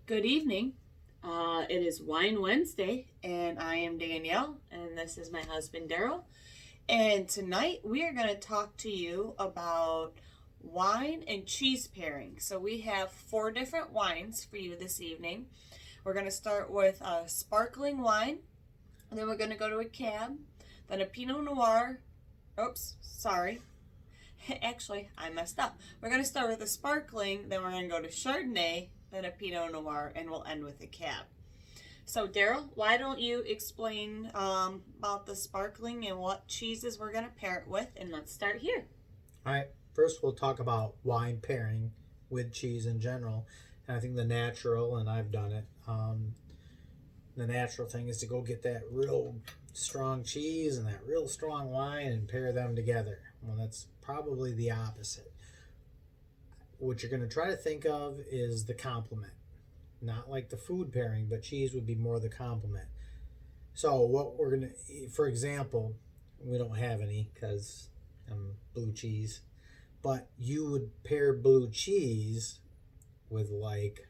Good evening. It is Wine Wednesday, and I am Danielle, and this is my husband Daryl. And tonight we are going to talk to you about wine and cheese pairing. So we have 4 different wines for you this evening. We're going to start with a sparkling wine, and then we're going to go to a cab, then a Pinot Noir. Oops, sorry. Actually, I messed up. We're going to start with a sparkling, then we're going to go to Chardonnay, then a Pinot Noir, and we'll end with a cab. So, Daryl, why don't you explain about the sparkling and what cheeses we're going to pair it with, and let's start here. All right. First, we'll talk about wine pairing with cheese in general. And I think the natural, and I've done it, the natural thing is to go get that real strong cheese and that real strong wine and pair them together. Well, that's probably the opposite. What you're going to try to think of is the complement. Not like the food pairing, but cheese would be more the complement. So what we're going to, for example, we don't have any because blue cheese, but you would pair blue cheese with like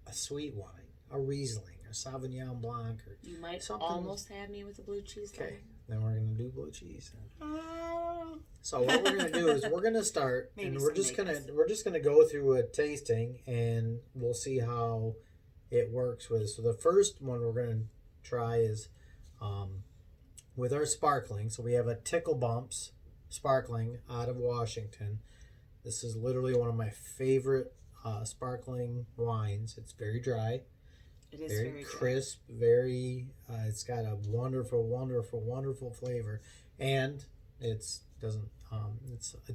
a sweet wine, a Riesling, a Sauvignon Blanc, or You might something. almost have me with the blue cheese. Okay, then we're going to do blue cheese. Oh. So what we're gonna do is we're gonna start, Maybe and some we're just gonna go through a tasting, and we'll see how it works with. So the first one we're gonna try is with our sparkling. So we have a Tickle Bumps sparkling out of Washington. This is literally one of my favorite sparkling wines. It's very dry. It is very crisp. Very. It's got a wonderful, wonderful, wonderful flavor, and it's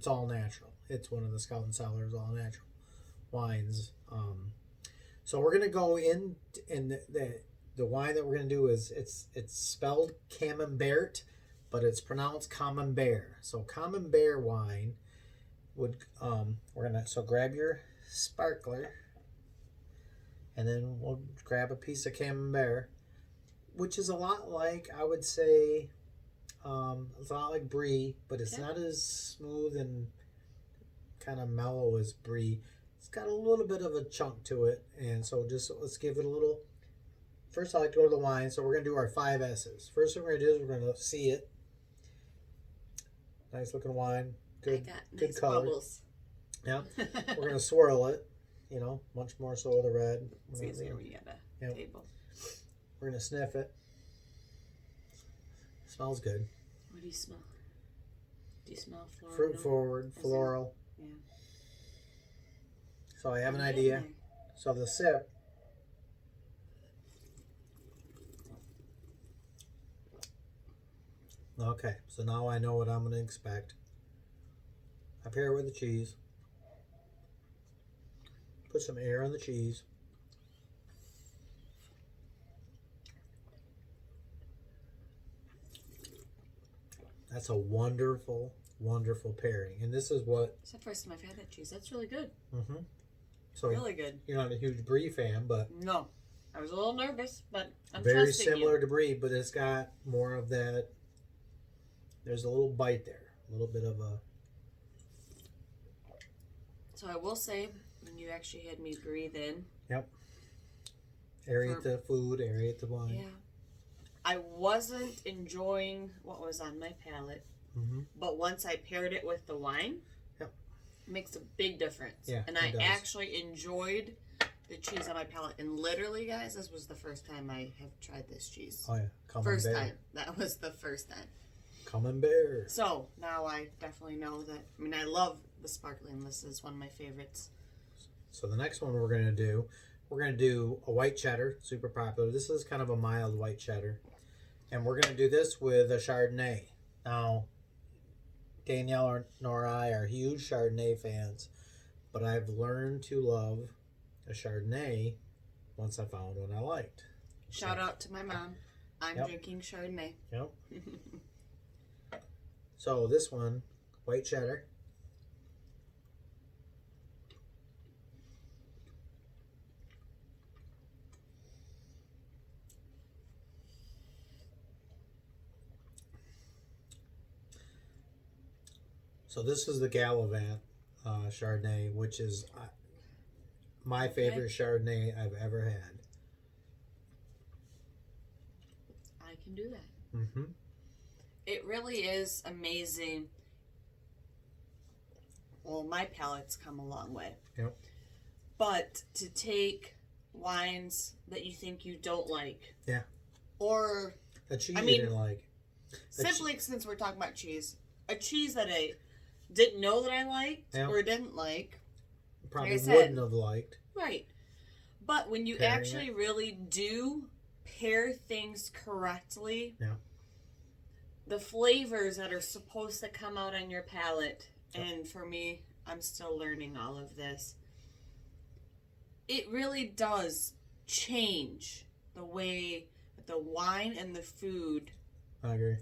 all natural. It's one of the Scout and Cellar's all natural wines. So we're gonna go in, and the wine that we're gonna do is it's spelled Camembert, but it's pronounced Camembert. So Camembert wine would so grab your sparkler, and then we'll grab a piece of Camembert, which is a lot like, I would say, it's a lot like Brie, but it's not as smooth and kind of mellow as Brie. It's got a little bit of a chunk to it, and so let's give it a little. First, I like to go to the wine, so we're going to do our 5 S's. First thing we're going to do is we're going to see it. Nice looking wine, good nice color. Bubbles. Yeah, we're going to swirl it. Much more so with the red. It's easier when you got a table. We're going to sniff it. Smells good. What do you smell? Do you smell floral? Fruit forward, floral. Yeah. So I have an idea. So the sip. Okay, so now I know what I'm going to expect. I pair it with the cheese. Put some air on the cheese. That's a wonderful, wonderful pairing. And this is what... It's the first time I've had that cheese. That's really good. Mm-hmm. So really good. You're not a huge Brie fan, but... No. I was a little nervous, but I'm very trusting similar you. to Brie, but it's got more of that... There's a little bite there. A little bit of a... So I will say, when you actually had me breathe in... Yep. Aerate the food, aerate the wine. Yeah. I wasn't enjoying what was on my palate, but once I paired it with the wine, it makes a big difference. Yeah, and I actually enjoyed the cheese on my palate. And literally, guys, this was the first time I have tried this cheese. Oh, yeah. Camembert. First time. That was the first time. Camembert. So, now I definitely know that. I mean, I love the sparkling. This is one of my favorites. So, the next one we're going to do a white cheddar, super popular. This is kind of a mild white cheddar. And we're going to do this with a Chardonnay. Now, Danielle nor I are huge Chardonnay fans, but I've learned to love a Chardonnay once I found one I liked. Shout out to my mom. I'm drinking Chardonnay. Yep. So this one, white cheddar. So this is the Gallivant Chardonnay, which is my favorite Chardonnay I've ever had. I can do that. Mm-hmm. It really is amazing. Well, my palate's come a long way. Yep. But to take wines that you think you don't like. Yeah. Or A cheese you didn't like. Simply since we're talking about cheese. A cheese that I didn't know that I liked or didn't like. Probably wouldn't have liked. Right. But when you actually really do pair things correctly, the flavors that are supposed to come out on your palate, and for me, I'm still learning all of this, it really does change the way that the wine and the food. I agree.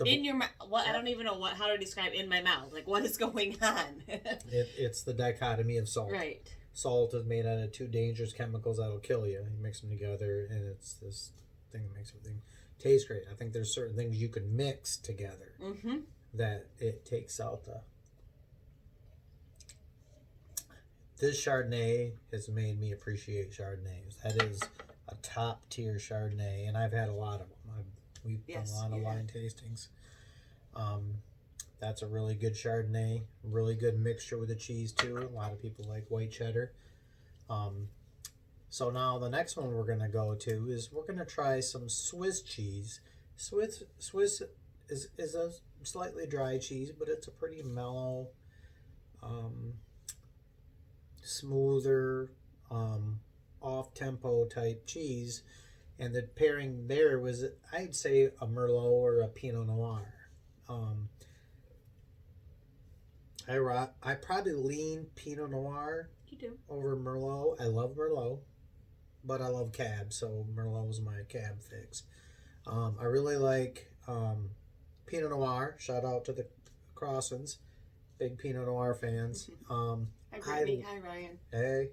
In your mouth. Well, I don't even know how to describe in my mouth. Like, what is going on? It's the dichotomy of salt. Right. Salt is made out of two dangerous chemicals that'll kill you. You mix them together, and it's this thing that makes everything taste great. I think there's certain things you can mix together that it takes out the... This Chardonnay has made me appreciate Chardonnays. That is a top-tier Chardonnay, and I've had a lot of them. We've done a lot of wine tastings. That's a really good Chardonnay. Really good mixture with the cheese, too. A lot of people like white cheddar. So now the next one we're going to go to is we're going to try some Swiss cheese. Swiss is a slightly dry cheese, but it's a pretty mellow, smoother, off-tempo type cheese. And the pairing there was, I'd say, a Merlot or a Pinot Noir. I probably lean Pinot Noir over Merlot. I love Merlot, but I love Cab, so Merlot was my Cab fix. I really like Pinot Noir. Shout out to the Crossons, big Pinot Noir fans. Hi, Brittany. Hi, Ryan. Hey.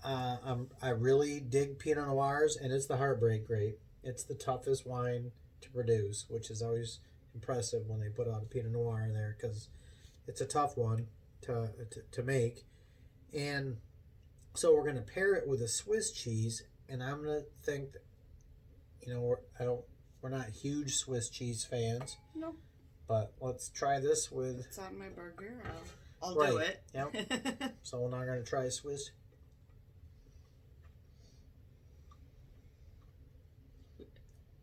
I really dig Pinot Noirs, and it's the heartbreak grape. It's the toughest wine to produce, which is always impressive when they put out a Pinot Noir there, because it's a tough one to make. And so we're going to pair it with a Swiss cheese, and I'm going to think that, we're not huge Swiss cheese fans. No. But let's try this with... It's on my burger. I'll do it. Yep. So we're not going to try Swiss.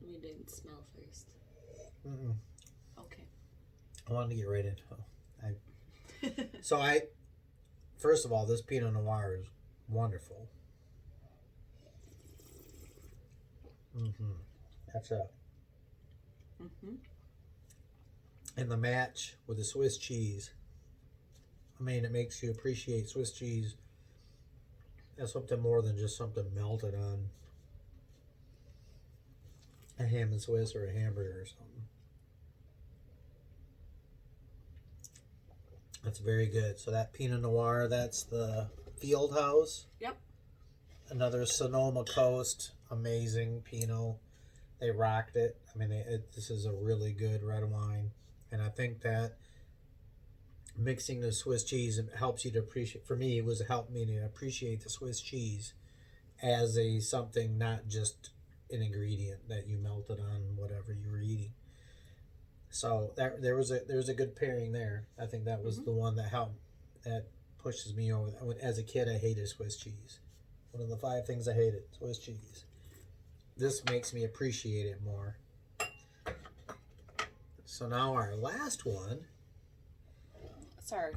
We didn't smell first. Mm-mm. Okay. I wanted to get right into it. First of all, this Pinot Noir is wonderful. That's a... And the match with the Swiss cheese. I mean, it makes you appreciate Swiss cheese as something more than just something melted on a ham and Swiss or a hamburger or something. That's very good. So that Pinot Noir, that's the Field House. Yep. Another Sonoma Coast, amazing Pinot. They rocked it. I mean, this is a really good red wine. And I think that mixing the Swiss cheese helps you to appreciate, for me, it was helped me to appreciate the Swiss cheese as something, not just an ingredient that you melted on whatever you were eating. So there was a good pairing there. I think that was the one that helped, that pushes me over. As a kid, I hated Swiss cheese. One of the 5 things I hated, Swiss cheese. This makes me appreciate it more. So now our last one. Sorry.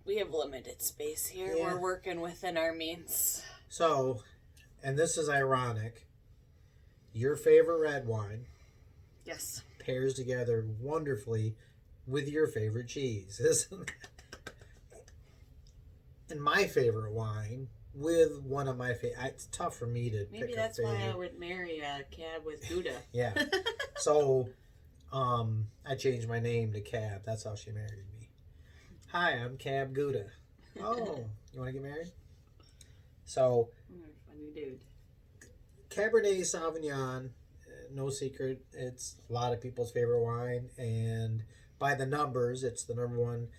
We have limited space here. Yeah. We're working within our means. So, and this is ironic. Your favorite red wine. Yes. Pairs together wonderfully with your favorite cheese, isn't it? And my favorite wine with one of my favorite. It's tough for me to pick a favorite. Maybe that's why I would marry a Cab with Gouda. Yeah. So, I changed my name to Cab. That's how she married me. Hi, I'm Cab Gouda. Oh, you want to get married? So, funny dude. Cabernet Sauvignon, no secret, it's a lot of people's favorite wine, and by the numbers, it's the number one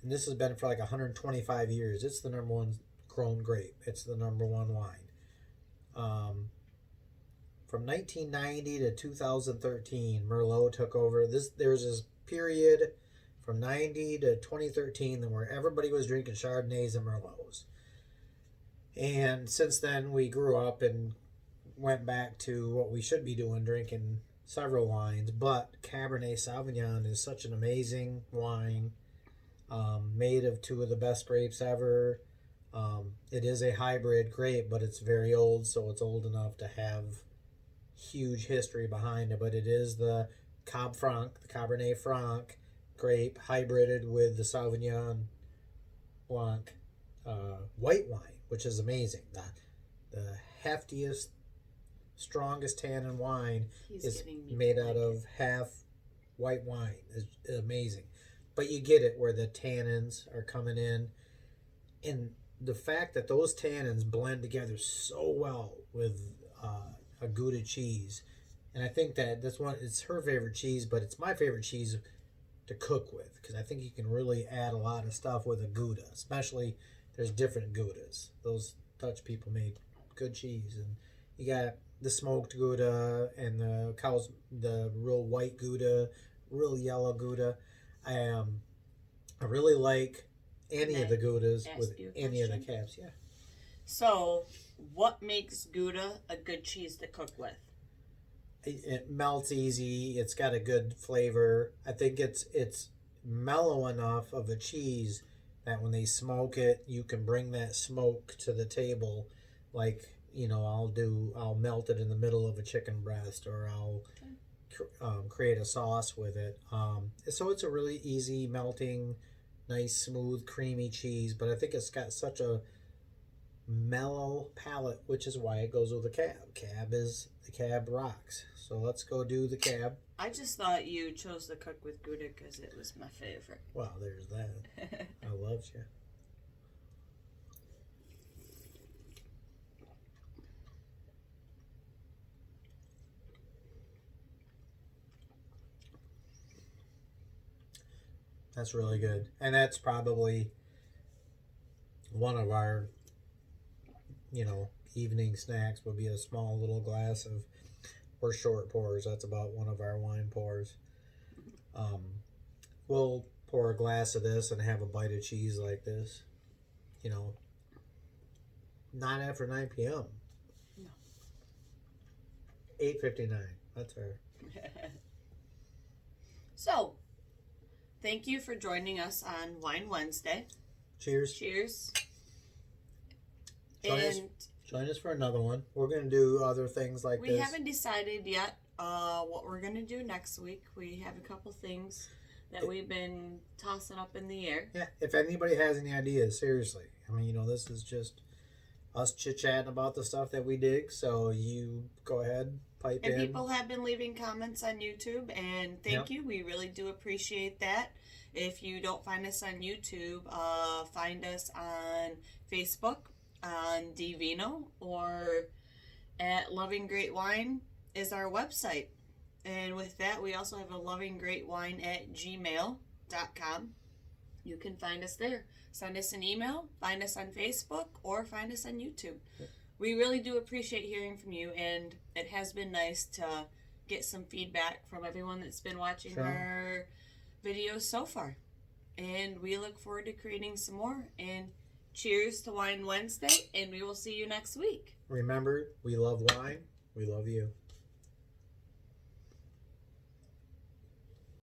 and this has been for like 125 years. It's the number one grown grape. It's the number one wine. From 1990 to 2013, Merlot took over. There was this period from 90 to 2013 where everybody was drinking Chardonnays and Merlots. And since then, we grew up and went back to what we should be doing, drinking several wines. But Cabernet Sauvignon is such an amazing wine, made of two of the best grapes ever. It is a hybrid grape, but it's very old, so it's old enough to have huge history behind it. But it is the Cab Franc, the Cabernet Franc grape hybrided with the Sauvignon Blanc white wine, which is amazing. The heftiest, strongest tannin wine is made out of half white wine. It's amazing. But you get it where the tannins are coming in. And the fact that those tannins blend together so well with a Gouda cheese. And I think that it's her favorite cheese, but it's my favorite cheese to cook with, because I think you can really add a lot of stuff with a Gouda, especially there's different Goudas. Those Dutch people make good cheese, and you got the smoked Gouda and the real white Gouda, real yellow Gouda. I really like any of the Goudas with any of the cabs. Yeah. So, what makes Gouda a good cheese to cook with? It melts easy. It's got a good flavor. I think it's mellow enough of a cheese that when they smoke it, you can bring that smoke to the table. Like, I'll melt it in the middle of a chicken breast, or I'll create a sauce with it. So it's a really easy melting, nice, smooth, creamy cheese. But I think it's got such a mellow palate, which is why it goes with the Cab. The Cab rocks. So let's go do the Cab. I just thought you chose to cook with Gouda because it was my favorite. Well, there's that. I love you. That's really good. And that's probably one of our evening snacks would be a small little glass of, or short pours. That's about one of our wine pours. We'll pour a glass of this and have a bite of cheese like this. Not after 9 p.m. No. 8:59. That's her. So, thank you for joining us on Wine Wednesday. Cheers. Cheers. Join us for another one. We're going to do other things like this. We haven't decided yet what we're going to do next week. We have a couple things that we've been tossing up in the air. Yeah, if anybody has any ideas, seriously. This is just us chit-chatting about the stuff that we dig, so you go ahead, pipe in. And people have been leaving comments on YouTube, and thank you. We really do appreciate that. If you don't find us on YouTube, find us on Facebook, on Divino, or at Loving Great Wine is our website. And with that, we also have a lovinggreatwine@gmail.com. You can find us there. Send us an email, find us on Facebook, or find us on YouTube. We really do appreciate hearing from you, and it has been nice to get some feedback from everyone that's been watching our videos so far. And we look forward to creating some more. And cheers to Wine Wednesday, and we will see you next week. Remember, we love wine. We love you.